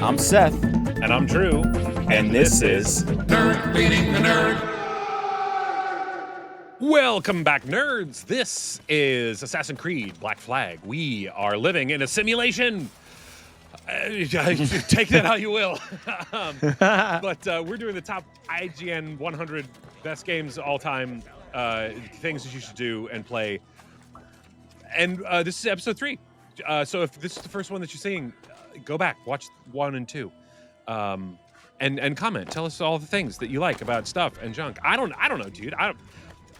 I'm Seth. And I'm Drew. And this is Nerd Meeting the Nerd. Welcome back, nerds. This is Assassin's Creed Black Flag. We are living in a simulation. Take that how you will. But we're doing the top IGN 100 best games all time, things that you should do and play. And this is episode 3. So if this is the first one that you're seeing, go back, watch 1 and 2, and comment. Tell us all the things that you like about stuff and junk. I don't know, dude.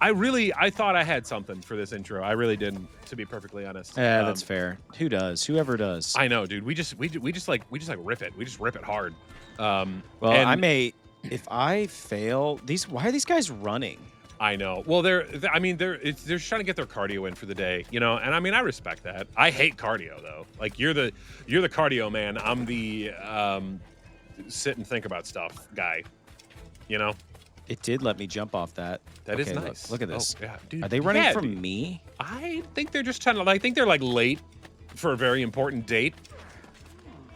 I thought I had something for this intro. I really didn't, to be perfectly honest. Yeah, that's fair. Who does? Whoever does. I know, dude. We just like rip it. We just rip it hard. Well, I may, if I fail, why are these guys running? I know. Well, they're just trying to get their cardio in for the day, you know. And I mean, I respect that. I hate cardio though. Like you're the cardio man. I'm the sit and think about stuff guy. You know. It did let me jump off that. That is nice. Look at this. Oh, yeah, dude. Are they running from dude. me? I think they're just trying to. I think they're like late for a very important date.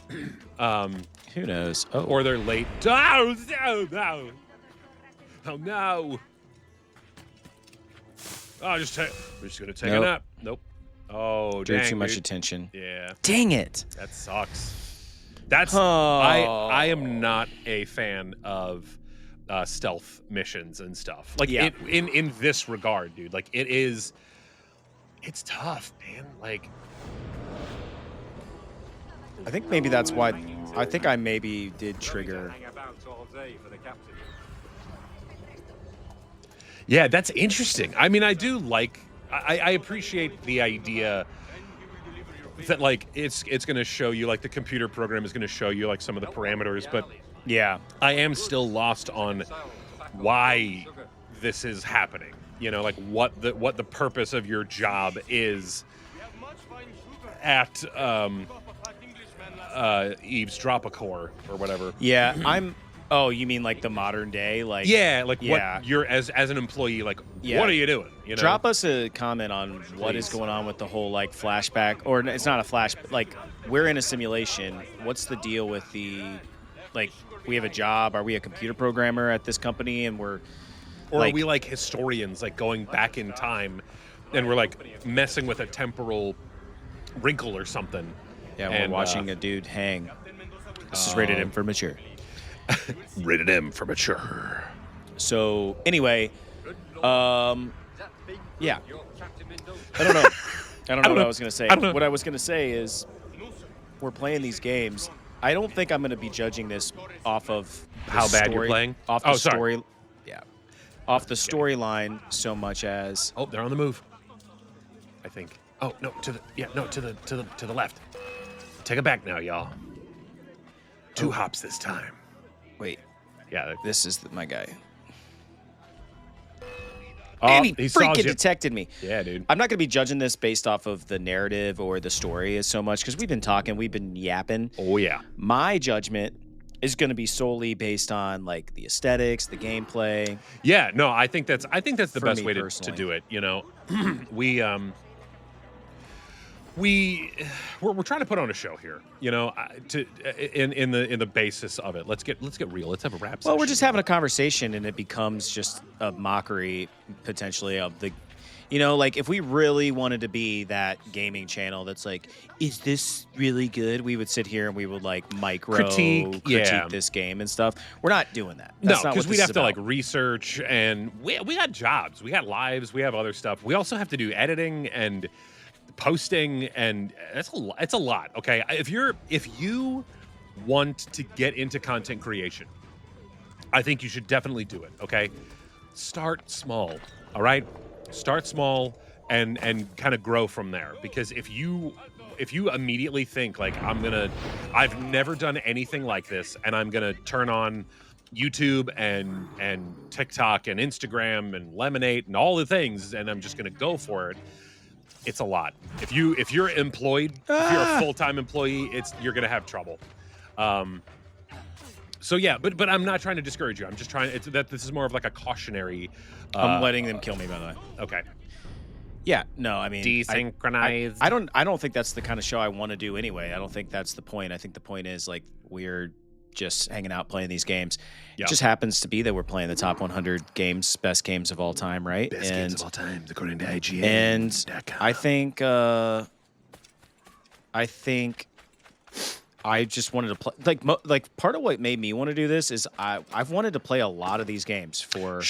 Who knows? Oh, Or they're late. Oh no! Oh no! Oh, we're just gonna take a nap. Nope. Oh, drew dang, too much dude. attention. Yeah. Dang it! That sucks. That's Oh. I am not a fan of stealth missions and stuff. Like Yeah. in this regard, dude. Like it's tough, man. Like I think maybe that's why. I think I maybe did trigger. yeah, that's interesting. I mean, I do like I appreciate the idea that like it's going to show you, like the computer program is going to show you like some of the parameters, but Yeah. I am still lost on why this is happening. You know, like what the purpose of your job is at Eavesdropper or whatever. Yeah. Oh, you mean like the modern day? Like What you're as an employee, like what are you doing? You know? Drop us a comment on what is going on with the whole like flashback, or it's not a flash. Like we're in a simulation. What's the deal with the like? We have a job. Are we a computer programmer at this company, and we're or like, are we like historians, like going back in time, and we're like messing with a temporal wrinkle or something? Yeah, and, we're watching a dude hang. This is rated M for mature. Rated M for mature. So anyway, yeah. I don't know. I don't know what I was gonna say. What I was gonna say is, we're playing these games. I don't think I'm gonna be judging this off of the How bad you're story- playing? Off the sorry. story. Yeah. Off the storyline so much as. Oh, they're on the move. I think. Oh no, to the left. Take it back now, y'all. 2 hops this time. Wait. Yeah. This is my guy. Oh, And he saw freaking you. detected me. Yeah, dude. I'm not going to be judging this based off of the narrative or the story as so much because we've been talking, we've been yapping. Oh yeah. My judgment is going to be solely based on like the aesthetics, the gameplay. Yeah. No, I think that's the For best me way to personally. do it. You know, we're trying to put on a show here. You know, in the basis of it. Let's get real. Let's have a rap. Well, we're session. just having a conversation and it becomes just a mockery potentially of the, you know, like if we really wanted to be that gaming channel that's like, is this really good? We would sit here and we would like critique this game and stuff. We're not doing that. That's No, not because what we'd this have is to about. like research, and we got jobs, we got lives, we have other stuff. We also have to do editing and posting, and it's a lot. Okay, if you want to get into content creation, I think you should definitely do it. Okay, start small. All right, start small and kind of grow from there. Because if you immediately think like I've never done anything like this, and I'm gonna turn on YouTube and TikTok and Instagram and Lemonade and all the things, and I'm just gonna go for it. It's a lot. If you're employed, if you're a full-time employee, you're gonna have trouble. So yeah, but I'm not trying to discourage you. I'm just trying. This is more of like a cautionary. I'm letting them kill me, by the way. Okay. Yeah, no, I mean, Desynchronized. I don't think that's the kind of show I want to do anyway. I don't think that's the point. I think the point is like we're just hanging out playing these games. Yeah. It just happens to be that we're playing the top 100 games, best games of all time, right? Best games of all time, according to IGN. And I think I just wanted to play like part of what made me want to do this is I've wanted to play a lot of these games for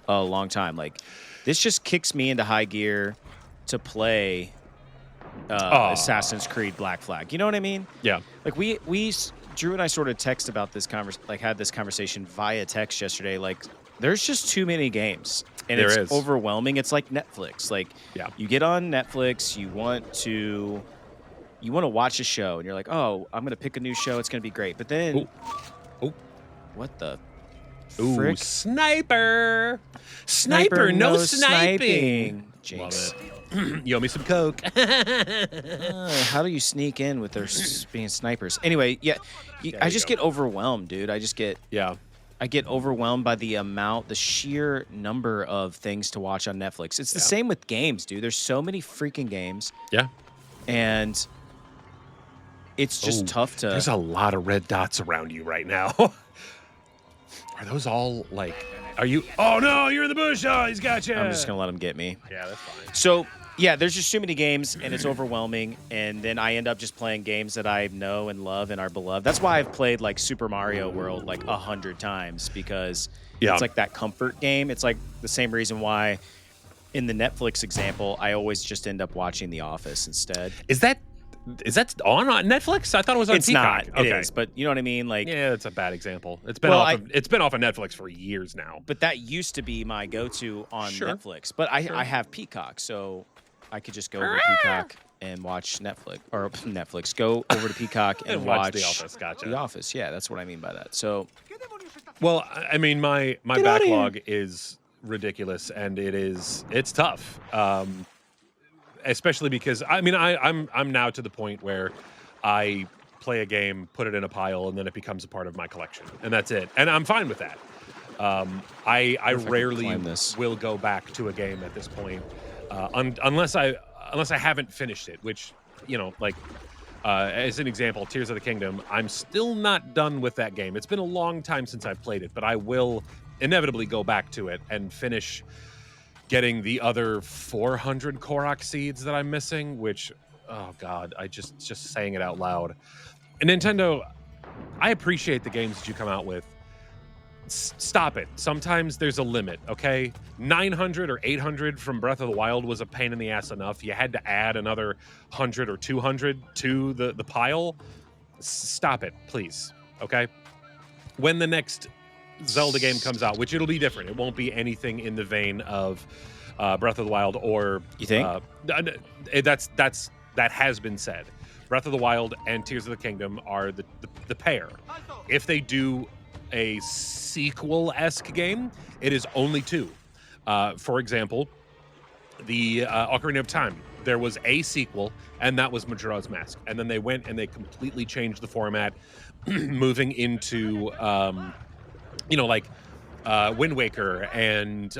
a long time. Like this just kicks me into high gear to play Assassin's Creed Black Flag. You know what I mean? Yeah. Like Drew and I sort of had this conversation via text yesterday. Like there's just too many games and it's overwhelming. It's like Netflix. Like you get on Netflix, you want to watch a show and you're like, oh, I'm going to pick a new show. It's going to be great. But then, what the frick? Sniper, no sniping. Jinx. Love it. You owe me some Coke. How do you sneak in with their being snipers? Anyway, I just get overwhelmed, dude. I get overwhelmed by the sheer number of things to watch on Netflix. It's the same with games, dude. There's so many freaking games. Yeah. And it's just tough to... There's a lot of red dots around you right now. Are those all, like... Are you... Oh, no, you're in the bush. Oh, he's got you. I'm just going to let him get me. Yeah, that's fine. So, yeah, there's just too many games, and it's overwhelming. And then I end up just playing games that I know and love and are beloved. That's why I've played, like, Super Mario World, like, 100 times. Because it's, like, that comfort game. It's, like, the same reason why... In the Netflix example, I always just end up watching The Office instead. Is that on Netflix? I thought it was on Peacock. It's not. It is, but you know what I mean? Like, yeah, that's a bad example. It's been off of Netflix for years now. But that used to be my go-to on Netflix. But I have Peacock, so I could just go over to Peacock and watch Netflix. Go over to Peacock and watch The Office. Gotcha. The Office. Yeah, that's what I mean by that. So, well, I mean, my backlog is ridiculous, and it's tough, especially because I'm now to the point where I play a game, put it in a pile, and then it becomes a part of my collection, and that's it, and I'm fine with that. I rarely will go back to a game at this point, unless I haven't finished it, which, you know, like as an example, Tears of the Kingdom, I'm still not done with that game. It's been a long time since I've played it, but I will inevitably go back to it and finish getting the other 400 Korok seeds that I'm missing, which, oh God, I just saying it out loud. And Nintendo, I appreciate the games that you come out with. Stop it. Sometimes there's a limit, okay? 900 or 800 from Breath of the Wild was a pain in the ass enough. You had to add another 100 or 200 to the pile. Stop it, please, okay? When the next Zelda game comes out, which it'll be different. It won't be anything in the vein of Breath of the Wild or... You think? That has been said. Breath of the Wild and Tears of the Kingdom are the pair. If they do a sequel-esque game, it is only two. For example, the Ocarina of Time. There was a sequel, and that was Majora's Mask. And then they went and they completely changed the format, moving into... Wind Waker and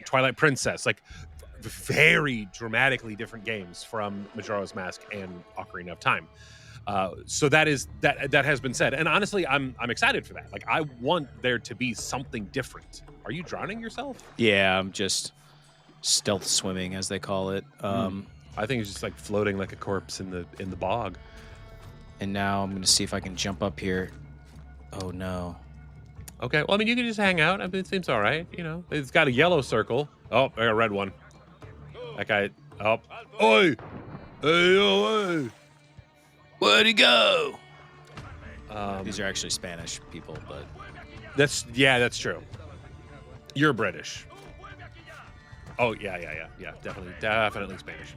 Twilight Princess, like very dramatically different games from Majora's Mask and Ocarina of Time. So that has been said, and honestly, I'm excited for that. Like, I want there to be something different. Are you drowning yourself? Yeah, I'm just stealth swimming, as they call it. I think it's just like floating like a corpse in the bog. And now I'm going to see if I can jump up here. Oh no. Okay, well, I mean, you can just hang out. I mean, it seems all right, you know. It's got a yellow circle. Oh, I got a red one. That guy, oh. Oi! Hey, oi! Where'd he go? These are actually Spanish people, but... That's true. You're British. Oh, yeah. Definitely Spanish.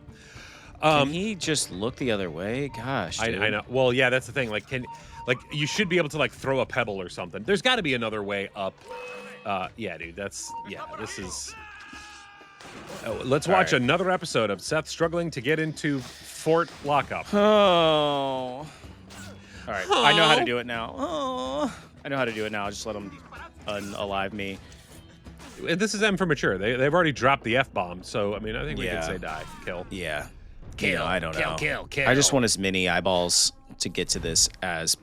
Can he just look the other way? Gosh, dude. I know. Well, yeah, that's the thing. Like, you should be able to, like, throw a pebble or something. There's got to be another way up. Yeah, dude, this is... let's watch another episode of Seth struggling to get into Fort Lockup. Oh. All right, I know how to do it now. Oh. I know how to do it now. Just let him unalive me. this is M for mature. They've already dropped the F-bomb, so I mean, I think we Yeah. can say die, kill. Yeah. Kill, I don't know. Kill. I just want as many eyeballs to get to this as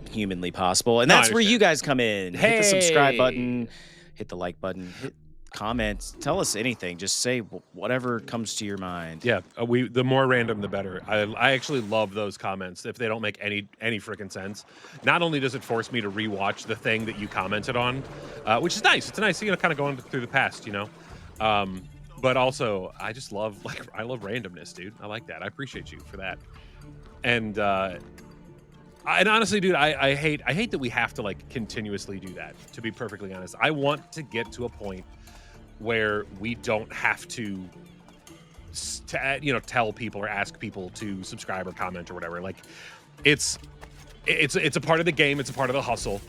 humanly possible. And No, I that's where you understand. guys come in. Hit the subscribe Hey. button, hit the like button, hit comments, tell us anything. Just say whatever comes to your mind. Yeah, the more random the better. I actually love those comments if they don't make any freaking sense. Not only does it force me to rewatch the thing that you commented on, which is nice. It's nice, kind of going through the past, But also, I just love I love randomness, dude. I like that. I appreciate you for that. And honestly, dude, I hate that we have to continuously do that. To be perfectly honest, I want to get to a point where we don't have to tell people or ask people to subscribe or comment or whatever. It's a part of the game. It's a part of the hustle.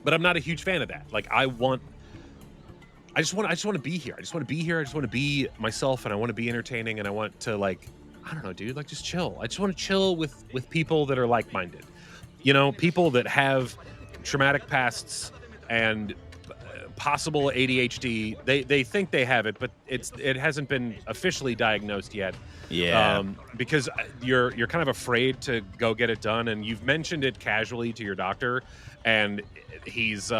But I'm not a huge fan of that. I just want to be here. I just want to be here. I just want to be myself, and I want to be entertaining, and I want to I don't know, dude, just chill. I just want to chill with people that are like-minded. People that have traumatic pasts and possible ADHD. They think they have it, but it hasn't been officially diagnosed yet. Yeah. Because you're kind of afraid to go get it done, and you've mentioned it casually to your doctor, and he's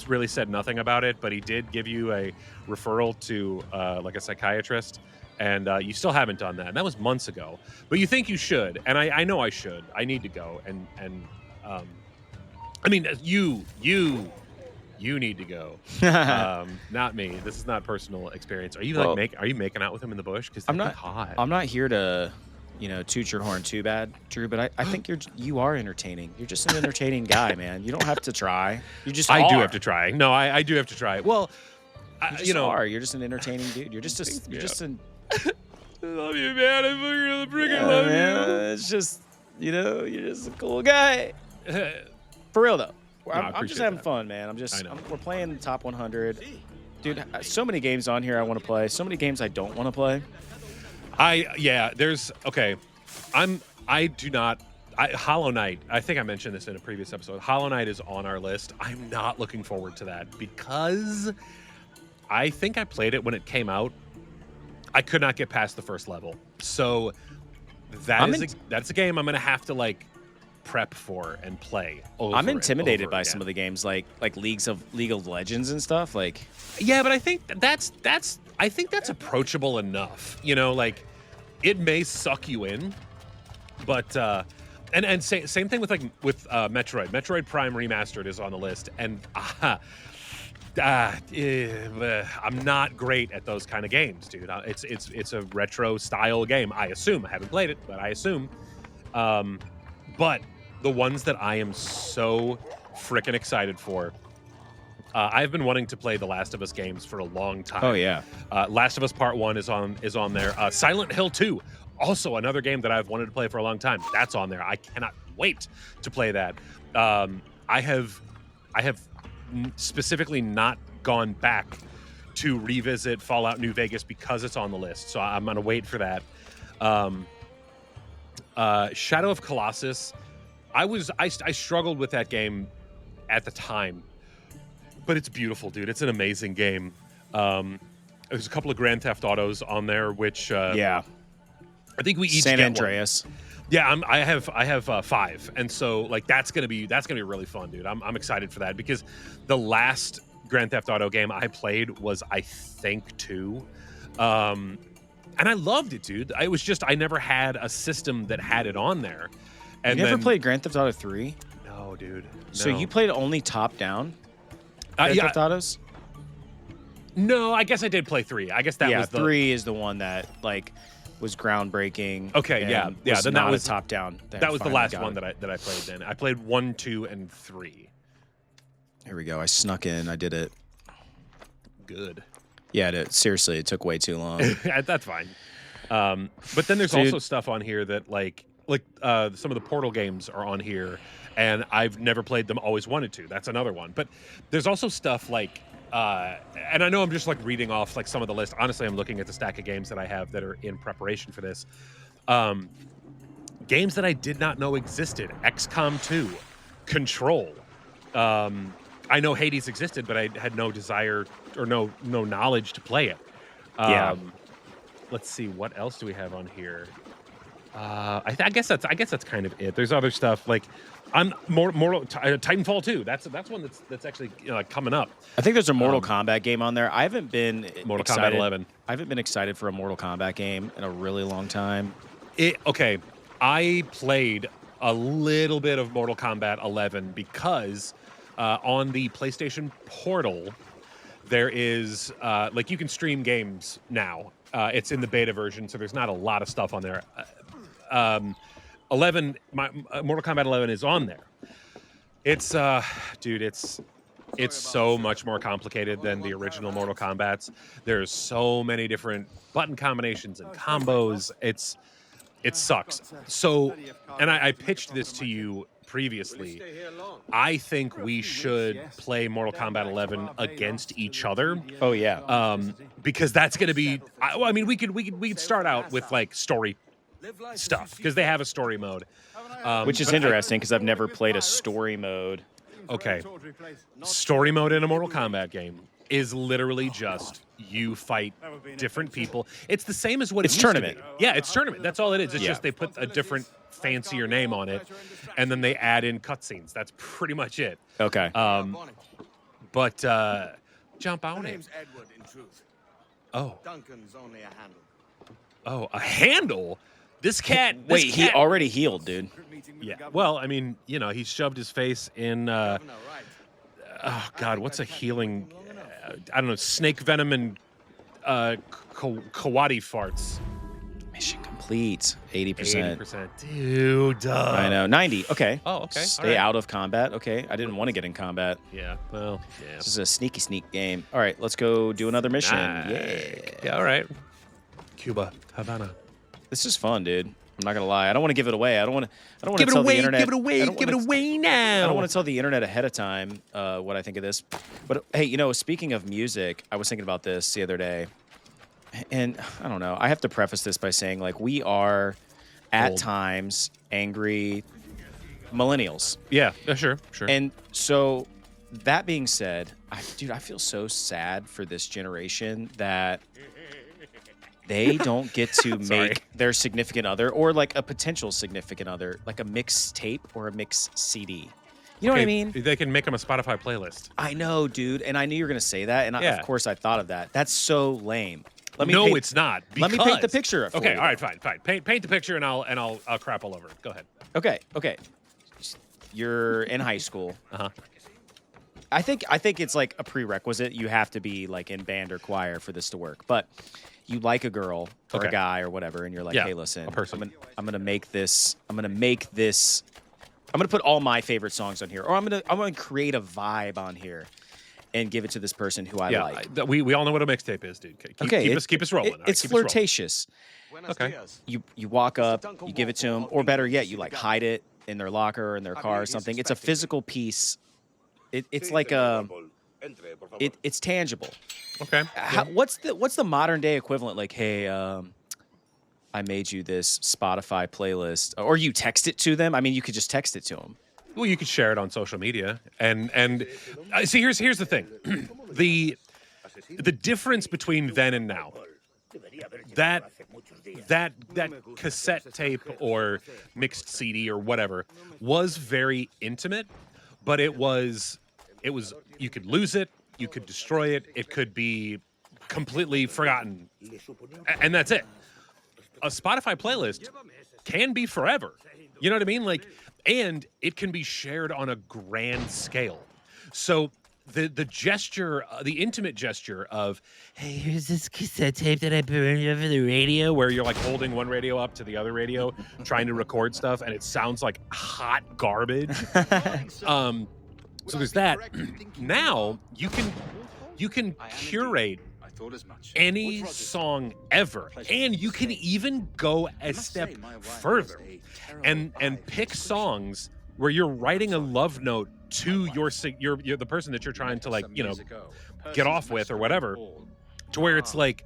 really said nothing about it, but he did give you a referral to a psychiatrist, and you still haven't done that. And that was months ago, but you think you should, and I know I should. I need to go, and I mean you need to go, not me. This is not personal experience. Are you are you making out with him in the bush? Because I'm not hot. I'm not here to toot your horn too bad, Drew, but I think you are entertaining. You're just an entertaining guy, man. You don't have to try. You just I are. do have to try. No, I do have to try. Well, You just are. You're just an entertaining dude. You're just an. I love you, man. I freaking Yeah, love man. It's just you're just a cool guy. For real though. I'm just appreciate having that. fun, man. I know. We're playing the top 100. Dude, so many games on here I want to play. So many games I don't want to play. Hollow Knight, I think I mentioned this in a previous episode. Hollow Knight is on our list. I'm not looking forward to that because I think I played it when it came out. I could not get past the first level. So that's a game I'm going to have to prep for and play over. I'm intimidated by again. some of the games like League of Legends and stuff. Yeah, but I think that's approachable enough. It may suck you in, but and same thing with Metroid. Metroid Prime Remastered is on the list, and I'm not great at those kind of games, dude. It's a retro style game. I assume. I haven't played it, but I assume. But the ones that I am so freaking excited for. I've been wanting to play the Last of Us games for a long time. Oh yeah. Last of Us Part 1 is on there. Silent Hill 2, also another game that I've wanted to play for a long time. That's on there. I cannot wait to play that. I have specifically not gone back to revisit Fallout New Vegas because it's on the list. So I'm going to wait for that. Shadow of Colossus. I struggled with that game at the time. But it's beautiful, dude. It's an amazing game. There's a couple of Grand Theft Autos on there, which I think we each San get Andreas. One. Yeah, I have 5, and so that's gonna be really fun, dude. I'm excited for that because the last Grand Theft Auto game I played was I think 2, and I loved it, dude. It was just I never had a system that had it on there. And you never played Grand Theft Auto 3? No, dude. No. So you played only top down? Grand Theft Autos? No, I guess I did play 3. I guess that was 3 is the one that was groundbreaking. Okay, yeah. Then that was top down. That was the last one that I played. Then I played 1, 2, and 3. Here we go. I snuck in. I did it. Good. Yeah, seriously, it took way too long. That's fine. But then there's also stuff on here that some of the Portal games are on here, and I've never played them. Always wanted to. That's another one. But there's also stuff and I know I'm just reading off some of the list. Honestly, I'm looking at the stack of games that I have that are in preparation for this. Games that I did not know existed: XCOM 2, Control, I know Hades existed, but I had no desire or no knowledge to play it. Yeah. Let's see, what else do we have on here? I guess that's kind of it. There's other stuff like Titanfall 2. That's one that's actually coming up. I think there's a Mortal Kombat game on there. I haven't been Mortal excited. Kombat 11. I haven't been excited for a Mortal Kombat game in a really long time. Okay, I played a little bit of Mortal Kombat 11 because on the PlayStation Portal there is like you can stream games now. It's in the beta version, so there's not a lot of stuff on there. 11, Mortal Kombat 11 is on there. It's dude, it's so much more complicated than the original Mortal Kombats. There's so many different button combinations and combos. It sucks. So, and I pitched this to you previously. I think we should play Mortal Kombat 11 against each other. Oh yeah. Because that's going to be. I mean, we could start out with like story stuff because they have a story mode, which is interesting because I've never played a story mode. Okay, story mode in a Mortal Kombat game is literally just you fight different people. It's the same as what it's used tournament. To be. Yeah, it's tournament. That's all it is. It's Yeah. just they put a different, fancier name on it, and then they add in cutscenes. That's pretty much it. Okay. But jump on it. Oh. Duncan's only a handle. Oh, a handle? This cat. Wait, he already healed, dude. Yeah. Well, I mean, he shoved his face in. Oh God, what's a healing? I don't know, snake venom and kawadi farts. Mission complete. 80%. 80%. Dude. I know. 90. Okay. Oh, okay. Stay out of combat. Okay. I didn't want to get in combat. Yeah. Well, yeah. This is a sneak game. All right, let's go do another mission. Yeah. All right. Cuba, Havana. This is fun, dude. I'm not gonna lie. I don't want to give it away. I don't want to Give it tell away. the internet. Give it away. I don't Give it wanna- away now. I don't want to tell the internet ahead of time what I think of this. But hey, speaking of music, I was thinking about this the other day, and I don't know. I have to preface this by saying, like, we are at Old. times angry millennials. Yeah. Sure. And so, that being said, I feel so sad for this generation that they don't get to make their significant other or like a potential significant other like a mixtape or a mix CD. You know what I mean? They can make them a Spotify playlist. I know, dude. And I knew you were going to say that. And of course I thought of that. That's so lame. It's not. Let me paint the picture. For Okay, you. all right, fine. Paint the picture, and I'll crap all over it. Go ahead. Okay. You're in high school. Uh-huh. I think it's like a prerequisite. You have to be like in band or choir for this to work. But you like a girl or a guy or whatever, and you're like, hey, listen, a person. I'm gonna make this. I'm gonna put all my favorite songs on here, or I'm gonna create a vibe on here and give it to this person who I like. We all know what a mixtape is, dude. Keep us rolling. It's flirtatious. Okay. You walk up, you give it to them, or better yet, you like hide it in their locker or in their car or something. It's a physical piece. It's like it's tangible. Okay. What's the modern day equivalent? Like, hey, I made you this Spotify playlist, or you text it to them. I mean, you could just text it to them. Well, you could share it on social media, and see, here's the thing, the difference between then and now. That cassette tape or mixed CD or whatever was very intimate, but it was you could lose it, you could destroy it, it could be completely forgotten, and that's it. A Spotify playlist can be forever. You know what I mean? Like, and it can be shared on a grand scale. So the gesture, the intimate gesture of, hey, here's this cassette tape that I burned over the radio, where you're like holding one radio up to the other radio, trying to record stuff, and it sounds like hot garbage. So there's that. Now you can curate any song ever, and you can even go a step further and pick songs where you're writing a love note to the person that you're trying to, like, get off with or whatever, to where it's like,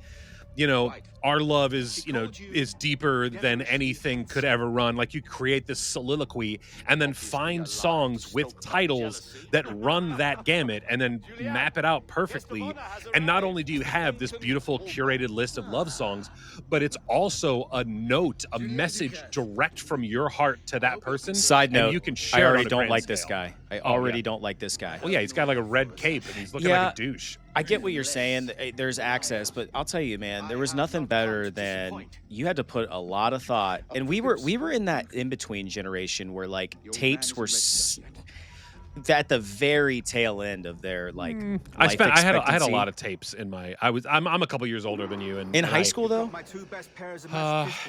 our love is, is deeper than anything could ever run. Like you create this soliloquy and then find songs with titles that run that gamut and then map it out perfectly. And not only do you have this beautiful curated list of love songs, but it's also a note, a message direct from your heart to that person. Side note, and you can share I it already on a don't grand like this scale. guy. I already don't like this guy. Well, yeah, he's got like a red cape and he's looking like a douche. I get what you're saying. There's access, but I'll tell you, man, there was nothing better than you had to put a lot of thought. And we were in that in between generation where like tapes were at the very tail end of their like. I had a lot of tapes in my. I'm a couple years older than you. And in high school though.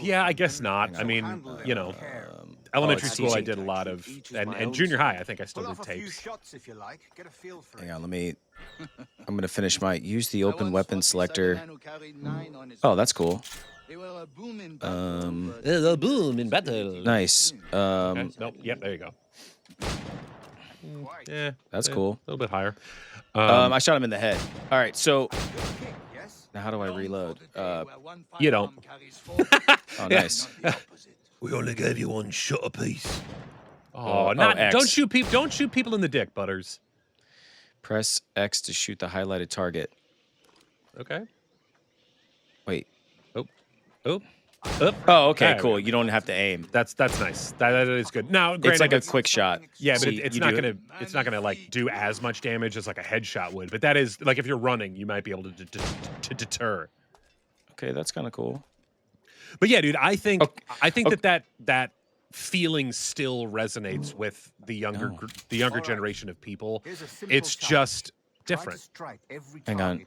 Yeah, I guess not. I mean, elementary school I did a lot of, and junior high I think I still did tapes. Hang on, I'm gonna finish my use the open weapon selector. Oh, that's cool. A boom in battle. Nice. Okay. Nope. Yep. There you go. Yeah, that's cool. A little bit higher. I shot him in the head. All right, so now how do I reload? You don't. Oh, nice. We only gave you one shot apiece. Don't shoot people. Don't shoot people in the dick, Butters. Press X to shoot the highlighted target. Okay. Wait. Oh. Oh, okay, cool. You don't have to aim. That's nice. That is good. Now, granted, it's like a quick shot. Yeah, but it's not gonna like do as much damage as like a headshot would. But that is like if you're running, you might be able to deter. Okay, that's kind of cool. But yeah, dude, I think that feeling still resonates with the younger generation of people. It's just different. Hang on.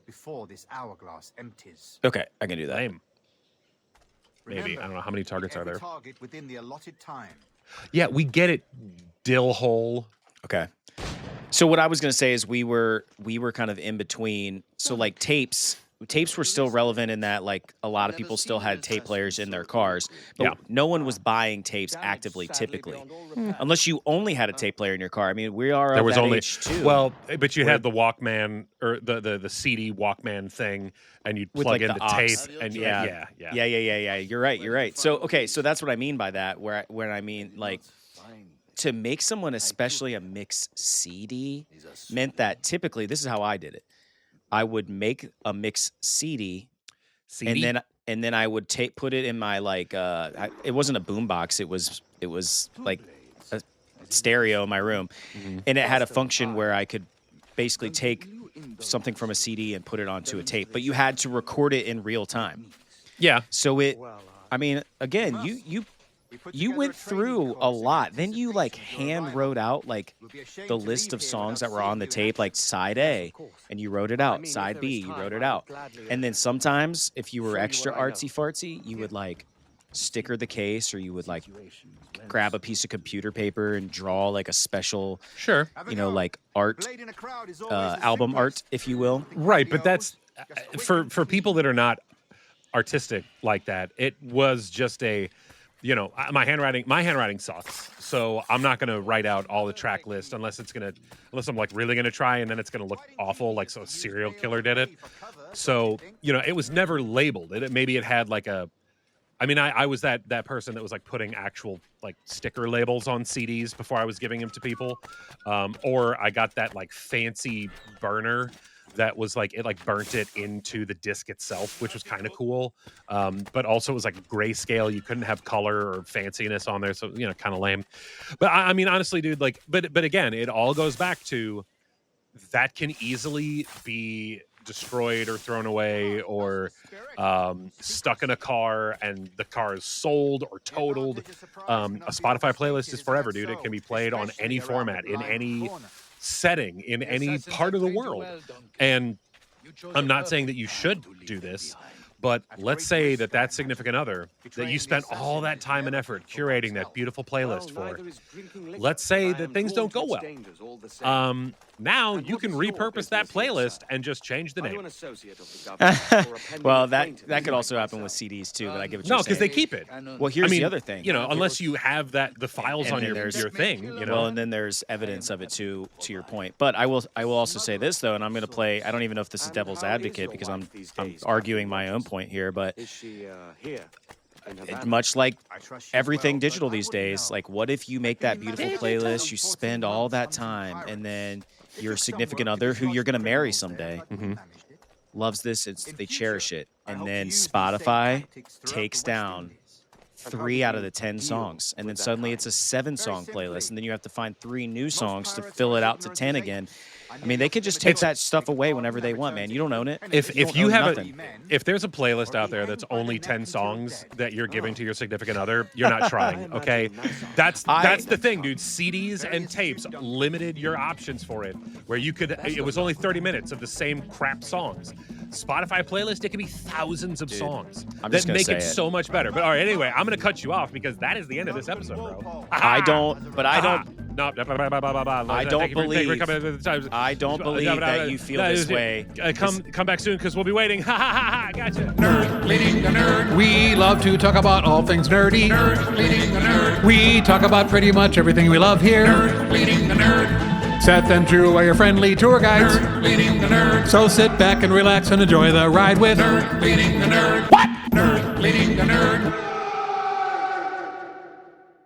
Okay, I can do that. Same. Maybe. I don't know how many targets are there. Yeah, we get it, dill hole. Okay. So what I was gonna say is we were kind of in between. So like tapes were still relevant in that like a lot of people still had tape players in their cars, but no one was buying tapes actively typically, unless you only had a tape player in your car. I mean, we are there was only age too. Well, but you had the Walkman or the CD Walkman thing, and you'd plug in the tape, and yeah. You're right. So okay, so that's what I mean by that. When I mean like to make someone, especially a mix CD, meant that typically this is how I did it. I would make a mix CD, and then I would put it in my like it wasn't a boombox, it was like a stereo in my room, and it had a function where I could basically take something from a CD and put it onto a tape, but you had to record it in real time. Yeah. So I mean, again, you went through a lot. Then you like hand wrote out like the list of songs that were on the tape, like side A, and you wrote it out. Side B, you wrote it out. And then sometimes if you were extra artsy fartsy, you would like sticker the case, or you would like grab a piece of computer paper and draw like a special, like art, album art, if you will. Right, but that's for people that are not artistic like that. It was just my handwriting sucks. So I'm not going to write out all the track list unless I'm like really going to try, and then it's going to look awful. Like, so a serial killer did it. So, it was never labeled. Maybe it had like I was that person that was like putting actual like sticker labels on CDs before I was giving them to people. Or I got that like fancy burner that was like, it like burnt it into the disc itself, which was kind of cool. But also it was like grayscale. You couldn't have color or fanciness on there. So, kind of lame. But I mean, honestly, dude, like, but again, it all goes back to that can easily be destroyed or thrown away or stuck in a car, and the car is sold or totaled. A Spotify playlist is forever, dude. It can be played on any format, in any setting, in any part of the world. And I'm not saying that you should do this, but let's say that significant other that you spent all that time and effort curating that beautiful playlist for, let's say that things don't go well. Now you can repurpose that playlist and just change the name. Well, that could also happen with CDs too, but I give it. No, because they keep it. Well, here's the other thing. Unless you have the files on your thing. Well, and then there's evidence of it too, to your point. But I will also say this though, and I'm going to play. I don't even know if this is devil's advocate because I'm arguing my own point. point here, but Is she here? much like everything digital these days, like what if you make that beautiful playlist, you spend all that time, and then your significant other who you're going to marry someday loves this, they cherish it, and then Spotify takes down 3 out of the 10 songs, and then suddenly it's a 7-song playlist, and then you have to find 3 new songs to fill it out to 10 again. I mean, they could just take that stuff away whenever they want, man. You don't own it. If you own have nothing. if there's a playlist out there that's only 10 songs that you're giving to your significant other, you're not trying, okay? That's the thing, dude. CDs and tapes limited your options for it, where you could. It was only 30 minutes of the same crap songs. Spotify playlist, it could be thousands of songs that make it so much better. But all right, anyway, I'm gonna cut you off because that is the end of this episode, bro. I don't believe that you feel this way. Come back soon because we'll be waiting. Gotcha. Nerd leading the nerd. We love to talk about all things nerdy. Nerd leading the nerd. We talk about pretty much everything we love here. Nerd leading the nerd. Seth and Drew are your friendly tour guides. Nerd leading the nerd. So sit back and relax and enjoy the ride with Nerd leading the nerd. What? Nerd leading the nerd.